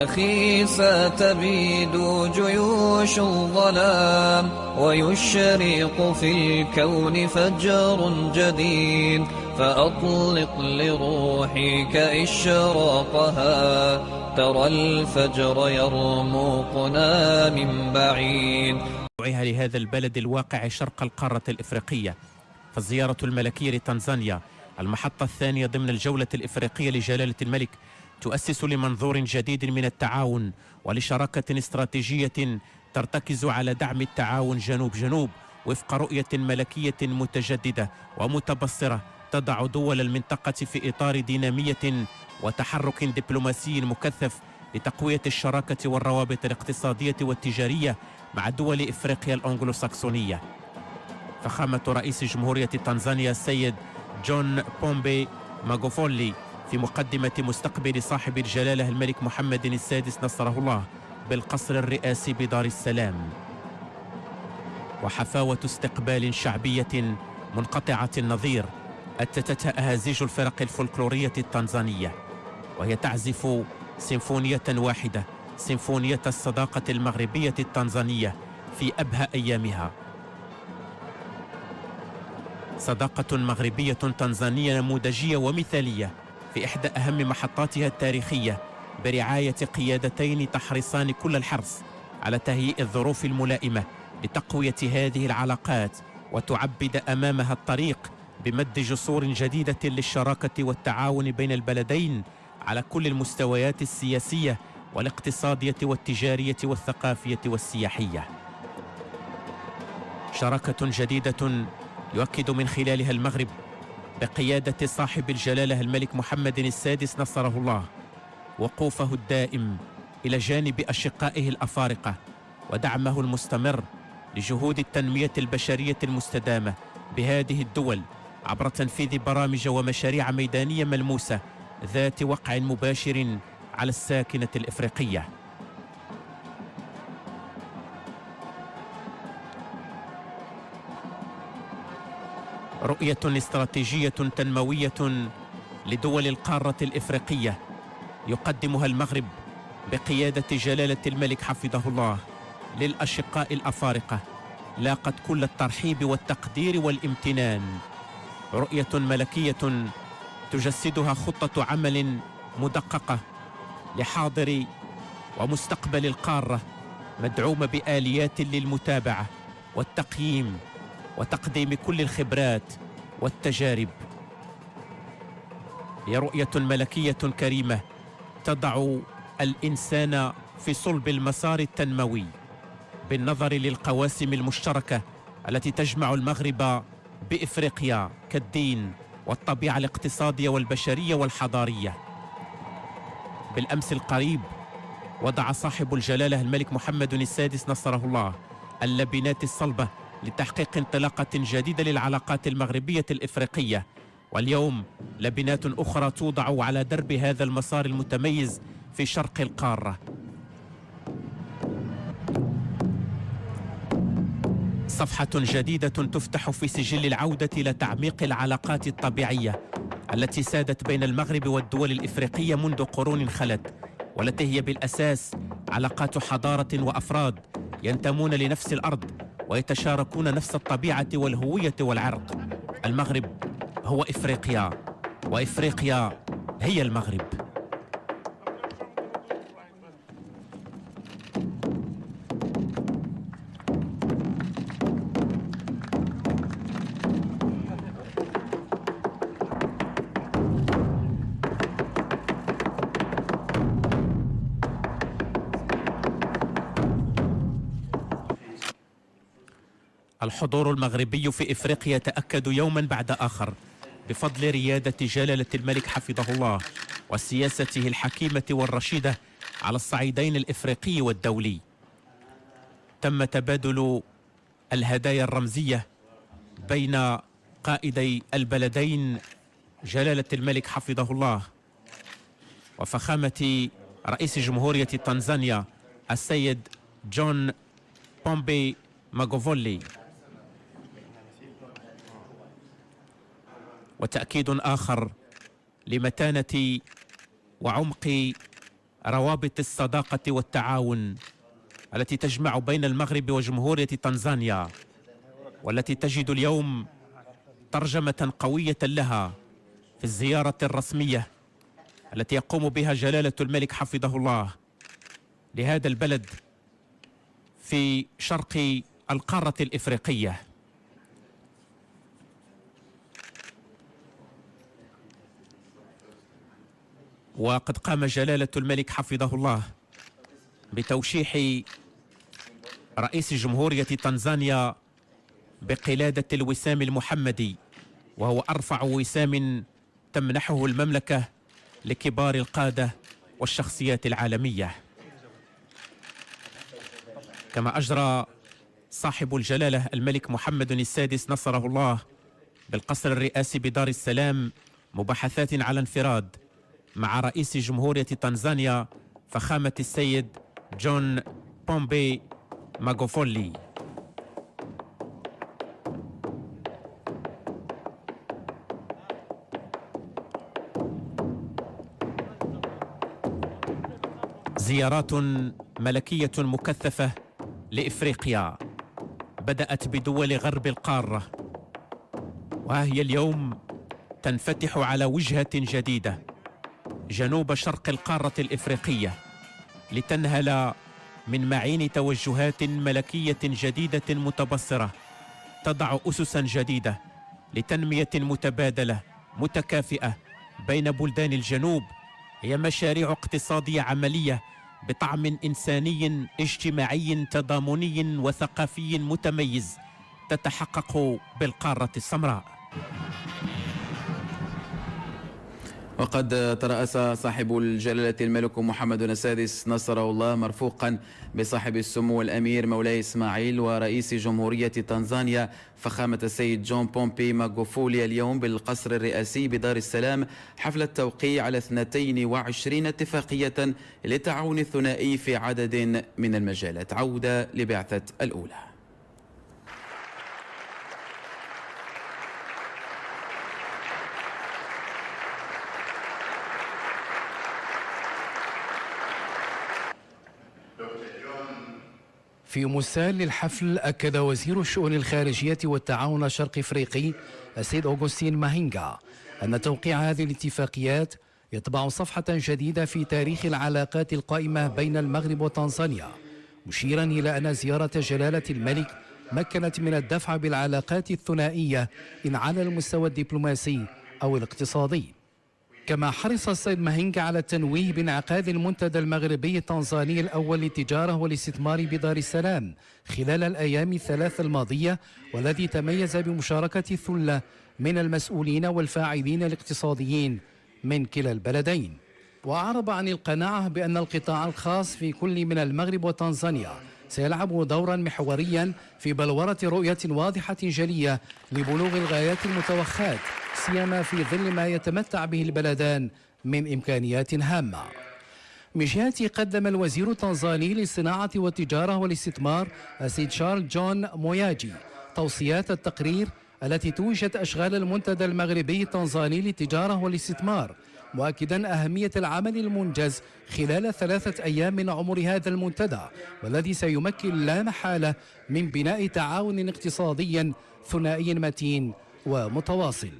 أخي ستبيد جيوش الظلام ويشرق في الكون فجر جديد، فأطلق لروحك إشراقها، ترى الفجر يرمقنا من بعيد. لهذا البلد الواقع شرق القارة الإفريقية، فالزيارة الملكية لتنزانيا المحطة الثانية ضمن الجولة الإفريقية لجلالة الملك تؤسس لمنظور جديد من التعاون ولشراكة استراتيجية ترتكز على دعم التعاون جنوب جنوب وفق رؤية ملكية متجددة ومتبصرة تضع دول المنطقة في إطار دينامية وتحرك دبلوماسي مكثف لتقوية الشراكة والروابط الاقتصادية والتجارية مع دول إفريقيا الأنجلوساكسونية. فخامة رئيس جمهورية تنزانيا السيد جون بومبي ماغوفولي في مقدمة مستقبل صاحب الجلالة الملك محمد السادس نصره الله بالقصر الرئاسي بدار السلام، وحفاوة استقبال شعبية منقطعة النظير أتتها أهازيج الفرق الفولكلورية التنزانية، وهي تعزف سيمفونية واحدة، سيمفونية الصداقة المغربية التنزانية في أبهى أيامها. صداقة مغربية تنزانية نموذجية ومثالية في إحدى أهم محطاتها التاريخية، برعاية قيادتين تحرصان كل الحرص على تهيئ الظروف الملائمة لتقوية هذه العلاقات وتعبد أمامها الطريق بمد جسور جديدة للشراكة والتعاون بين البلدين على كل المستويات السياسية والاقتصادية والتجارية والثقافية والسياحية. شراكة جديدة يؤكد من خلالها المغرب بقيادة صاحب الجلالة الملك محمد السادس نصره الله وقوفه الدائم إلى جانب أشقائه الأفارقة ودعمه المستمر لجهود التنمية البشرية المستدامة بهذه الدول عبر تنفيذ برامج ومشاريع ميدانية ملموسة ذات وقع مباشر على الساكنة الإفريقية. رؤية استراتيجية تنموية لدول القارة الإفريقية يقدمها المغرب بقيادة جلالة الملك حفظه الله للأشقاء الأفارقة لاقت كل الترحيب والتقدير والامتنان. رؤية ملكية تجسدها خطة عمل مدققة لحاضر ومستقبل القارة، مدعومة بآليات للمتابعة والتقييم وتقديم كل الخبرات والتجارب. هي رؤية ملكية كريمة تضع الإنسان في صلب المسار التنموي بالنظر للقواسم المشتركة التي تجمع المغرب بإفريقيا كالدين والطبيعة الاقتصادية والبشرية والحضارية. بالأمس القريب وضع صاحب الجلالة الملك محمد السادس نصره الله اللبنات الصلبة لتحقيق انطلاقة جديدة للعلاقات المغربية الإفريقية، واليوم لبنات أخرى توضع على درب هذا المسار المتميز في شرق القارة. صفحة جديدة تفتح في سجل العودة إلى تعميق العلاقات الطبيعية التي سادت بين المغرب والدول الإفريقية منذ قرون خلت، والتي هي بالأساس علاقات حضارة وأفراد ينتمون لنفس الأرض ويتشاركون نفس الطبيعة والهوية والعرق. المغرب هو إفريقيا، وإفريقيا هي المغرب. الحضور المغربي في إفريقيا يتأكد يوما بعد آخر بفضل ريادة جلالة الملك حفظه الله وسياسته الحكيمة والرشيدة على الصعيدين الإفريقي والدولي. تم تبادل الهدايا الرمزية بين قائدي البلدين جلالة الملك حفظه الله وفخامة رئيس جمهورية تنزانيا السيد جون بومبي ماغوفولي، وتأكيد آخر لمتانة وعمق روابط الصداقة والتعاون التي تجمع بين المغرب وجمهورية تنزانيا، والتي تجد اليوم ترجمة قوية لها في الزيارة الرسمية التي يقوم بها جلالة الملك حفظه الله لهذا البلد في شرق القارة الإفريقية. وقد قام جلالة الملك حفظه الله بتوشيح رئيس جمهورية تنزانيا بقلادة الوسام المحمدي، وهو أرفع وسام تمنحه المملكة لكبار القادة والشخصيات العالمية. كما أجرى صاحب الجلالة الملك محمد السادس نصره الله بالقصر الرئاسي بدار السلام مباحثات على انفراد مع رئيس جمهورية تنزانيا فخامة السيد جون بومبي ماغوفولي. زيارات ملكية مكثفة لإفريقيا بدأت بدول غرب القارة، وهي اليوم تنفتح على وجهة جديدة جنوب شرق القارة الإفريقية لتنهل من معين توجهات ملكية جديدة متبصرة تضع أسسا جديدة لتنمية متبادلة متكافئة بين بلدان الجنوب. هي مشاريع اقتصادية عملية بطعم إنساني اجتماعي تضامني وثقافي متميز تتحقق بالقارة السمراء. وقد ترأس صاحب الجلالة الملك محمد السادس نصره الله مرفوقا بصاحب السمو الأمير مولاي إسماعيل ورئيس جمهورية تنزانيا فخامة السيد جون بومبي ماغوفولي اليوم بالقصر الرئاسي بدار السلام حفل التوقيع على 22 اتفاقية للتعاون الثنائي في عدد من المجالات. عودة لبعثة الأولى. في مسال الحفل أكد وزير الشؤون الخارجية والتعاون الشرق إفريقي السيد أوغوستين ماهينغا أن توقيع هذه الاتفاقيات يطبع صفحة جديدة في تاريخ العلاقات القائمة بين المغرب وتنزانيا، مشيرا إلى أن زيارة جلالة الملك مكنت من الدفع بالعلاقات الثنائية إن على المستوى الدبلوماسي أو الاقتصادي. كما حرص السيد ماهينغا على التنويه بانعقاد المنتدى المغربي التنزاني الأول للتجارة والاستثمار بدار السلام خلال الأيام الثلاث الماضية، والذي تميز بمشاركة ثلة من المسؤولين والفاعلين الاقتصاديين من كلا البلدين. وأعرب عن القناعة بأن القطاع الخاص في كل من المغرب وتنزانيا سيلعب دورا محوريا في بلورة رؤية واضحة جلية لبلوغ الغايات المتوخاة، سيما في ظل ما يتمتع به البلدان من إمكانيات هامة. من جهته قدم الوزير التنزاني للصناعة والتجارة والاستثمار السيد شارل جون موياجي توصيات التقرير التي توجت أشغال المنتدى المغربي التنزاني للتجارة والاستثمار، مؤكدا أهمية العمل المنجز خلال 3 أيام من عمر هذا المنتدى، والذي سيمكن لا محالة من بناء تعاون اقتصادي ثنائي متين ومتواصل.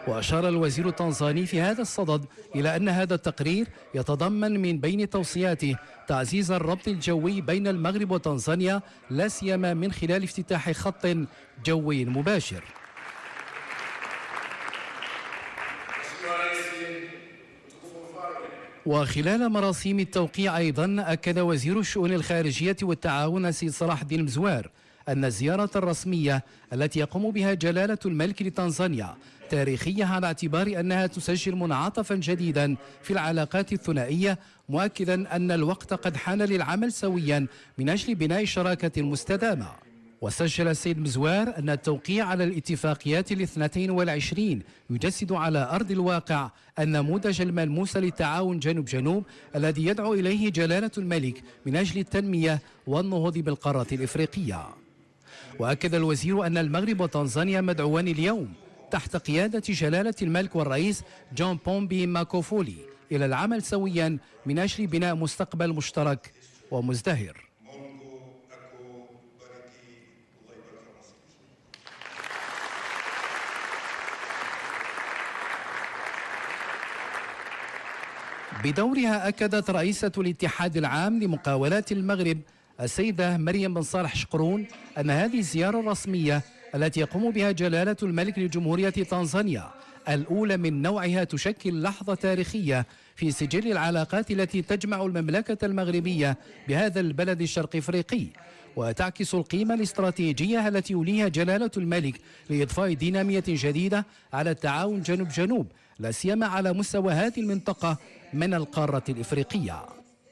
وأشار الوزير التنزاني في هذا الصدد إلى أن هذا التقرير يتضمن من بين توصياته تعزيز الربط الجوي بين المغرب وتنزانيا، لا سيما من خلال افتتاح خط جوي مباشر. وخلال مراسيم التوقيع أيضا أكد وزير الشؤون الخارجية والتعاون السيد صلاح الدين المزوار أن الزيارة الرسمية التي يقوم بها جلالة الملك لتنزانيا تاريخية على اعتبار أنها تسجل منعطفا جديدا في العلاقات الثنائية، مؤكدا أن الوقت قد حان للعمل سويا من أجل بناء الشراكة المستدامة. وسجل السيد مزوار أن التوقيع على الاتفاقيات 22 يجسد على أرض الواقع النموذج الملموس للتعاون جنوب الذي يدعو إليه جلالة الملك من أجل التنمية والنهوض بالقارة الإفريقية. وأكد الوزير أن المغرب وتنزانيا مدعوان اليوم تحت قيادة جلالة الملك والرئيس جون بومبي ماغوفولي إلى العمل سويا من أجل بناء مستقبل مشترك ومزدهر. بدورها أكدت رئيسة الاتحاد العام لمقاولات المغرب السيدة مريم بن صالح شقرون أن هذه الزيارة الرسمية التي يقوم بها جلالة الملك لجمهورية تنزانيا الأولى من نوعها تشكل لحظة تاريخية في سجل العلاقات التي تجمع المملكة المغربية بهذا البلد الشرق إفريقي، وتعكس القيمة الاستراتيجية التي يوليها جلالة الملك لإضفاء دينامية جديدة على التعاون جنوب جنوب، لا سيما على مستوى هذه المنطقة من القارة الإفريقية.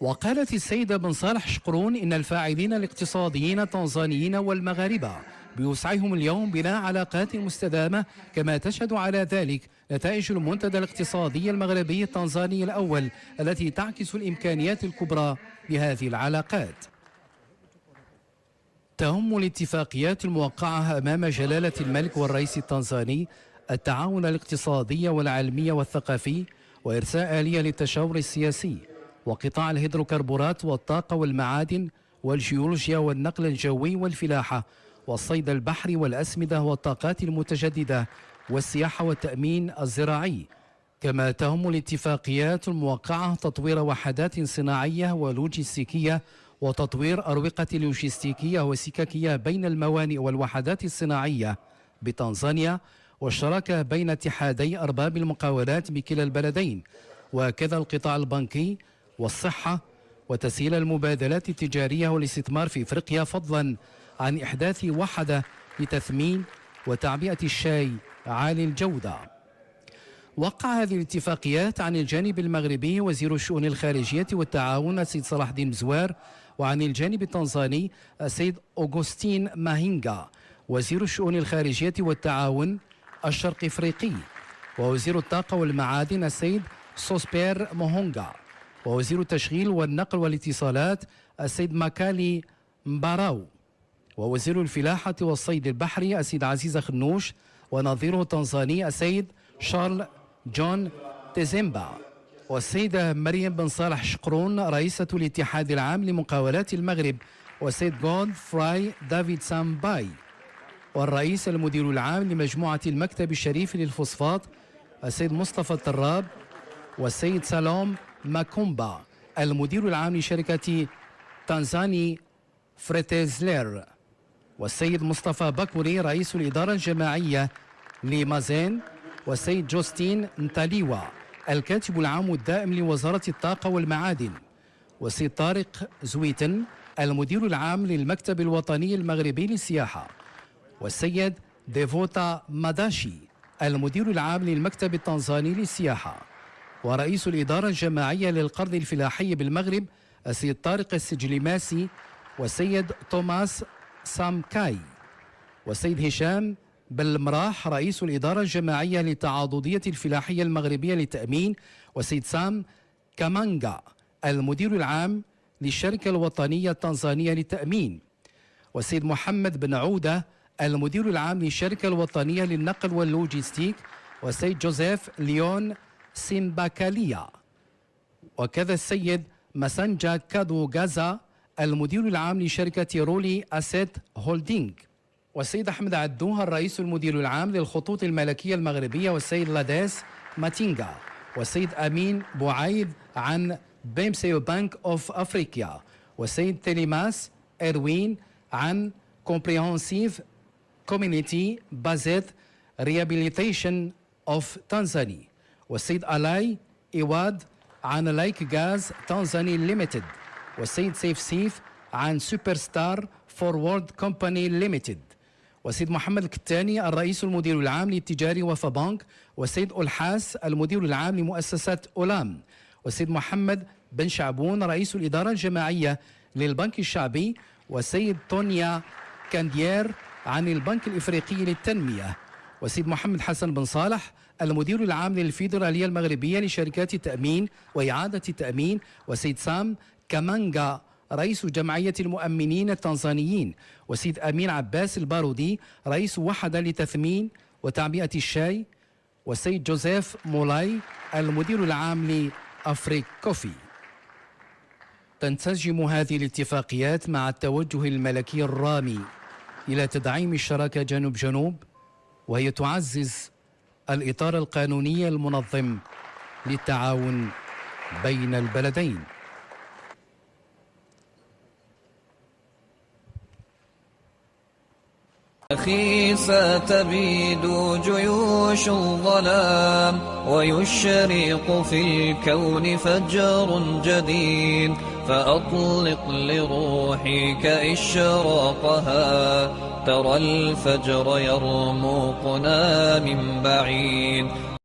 وقالت السيدة بن صالح شقرون إن الفاعلين الاقتصاديين التنزانيين والمغاربة بوسعهم اليوم بناء علاقات مستدامة، كما تشهد على ذلك نتائج المنتدى الاقتصادي المغربي التنزاني الأول التي تعكس الإمكانيات الكبرى لهذه العلاقات. تهم الاتفاقيات الموقعة أمام جلالة الملك والرئيس التنزاني التعاون الاقتصادي والعلمي والثقافي، وإرساء آلية للتشاور السياسي، وقطاع الهيدروكربورات والطاقة والمعادن والجيولوجيا والنقل الجوي والفلاحة والصيد البحري والأسمدة والطاقات المتجددة والسياحة والتأمين الزراعي. كما تهم الاتفاقيات الموقعة تطوير وحدات صناعية ولوجستيكية وتطوير أروقة لوجستيكية وسككية بين الموانئ والوحدات الصناعية بتنزانيا، والشراكة بين اتحادي أرباب المقاولات بكلا البلدين، وكذا القطاع البنكي والصحة وتسهيل المبادلات التجارية والاستثمار في إفريقيا، فضلا عن إحداث وحدة لتثمين وتعبئة الشاي عالي الجودة. وقع هذه الاتفاقيات عن الجانب المغربي وزير الشؤون الخارجية والتعاون السيد صلاح الدين مزوار، وعن الجانب التنزاني السيد أوغوستين ماهينغا وزير الشؤون الخارجية والتعاون الشرق إفريقي، ووزير الطاقة والمعادن السيد سوسبير موهونغا، ووزير التشغيل والنقل والاتصالات السيد ماكالي مباراو، ووزير الفلاحة والصيد البحري السيد عزيز خنوش، ونظيره التنزاني السيد شارل جون تيزيمبا، والسيدة مريم بن صالح شقرون رئيسة الاتحاد العام لمقاولات المغرب، والسيد جود فراي دافيد سامباي، والرئيس المدير العام لمجموعة المكتب الشريف للفوسفات السيد مصطفى الطراب، والسيد سالوم ماكومبا المدير العام لشركة تنزاني فريتيزلير، والسيد مصطفى بكوري رئيس الإدارة الجماعية لمازين، والسيد جوستين نتاليوا الكاتب العام الدائم لوزارة الطاقة والمعادن، والسيد طارق زويتن المدير العام للمكتب الوطني المغربي للسياحة، والسيد ديفوتا ماداشي المدير العام للمكتب التنزاني للسياحة، ورئيس الإدارة الجماعية للقرض الفلاحي بالمغرب السيد طارق السجلماسي، والسيد توماس سامكاي، والسيد هشام بالمراح رئيس الإدارة الجماعية للتعاضدية الفلاحية المغربية للتأمين، والسيد سام كامانجا المدير العام للشركة الوطنية التنزانية للتأمين، والسيد محمد بن عودة المدير العام للشركة الوطنية للنقل واللوجستيك، والسيد جوزيف ليون سيمباكاليا، وكذا السيد مسانجا كادو غازا المدير العام لشركة رولي أسيت هولدينج، والسيد أحمد عدوها الرئيس المدير العام للخطوط الملكية المغربية، والسيد لاديس ماتينغا، والسيد أمين بوعيد عن بيمسيو بانك أوف أفريقيا، والسيد تيليماس إروين عن Comprehensive Community Based Rehabilitation of Tanzania، والسيد ألاي إيواد عن لايك غاز تنزاني ليميتد، والسيد سيف سيف عن سوبر ستار فورورد كومباني ليميتد، والسيد محمد الكتاني الرئيس المدير العام للتجاري وفا بانك، والسيد ألحاس المدير العام لمؤسسة أولام، والسيد محمد بن شعبون رئيس الإدارة الجماعية للبنك الشعبي، والسيد تونيا كانديير عن البنك الإفريقي للتنمية، والسيد محمد حسن بن صالح المدير العام للفيدرالية المغربية لشركات التأمين وإعادة التأمين، والسيد سام كامانجا رئيس جمعية المؤمنين التنزانيين، والسيد أمين عباس البارودي رئيس وحدة لتثمين وتعبئة الشاي، والسيد جوزيف مولاي المدير العام أفريك كوفي. تنسجم هذه الاتفاقيات مع التوجه الملكي الرامي إلى تدعيم الشراكة جنوب جنوب، وهي تعزز الإطار القانوني المنظم للتعاون بين البلدين. أخي ستبيد جيوش الظلام ويشرق في الكون فجر جديد، فأطلق لروحك إشراقها، ترى الفجر يرمقنا من بعيد.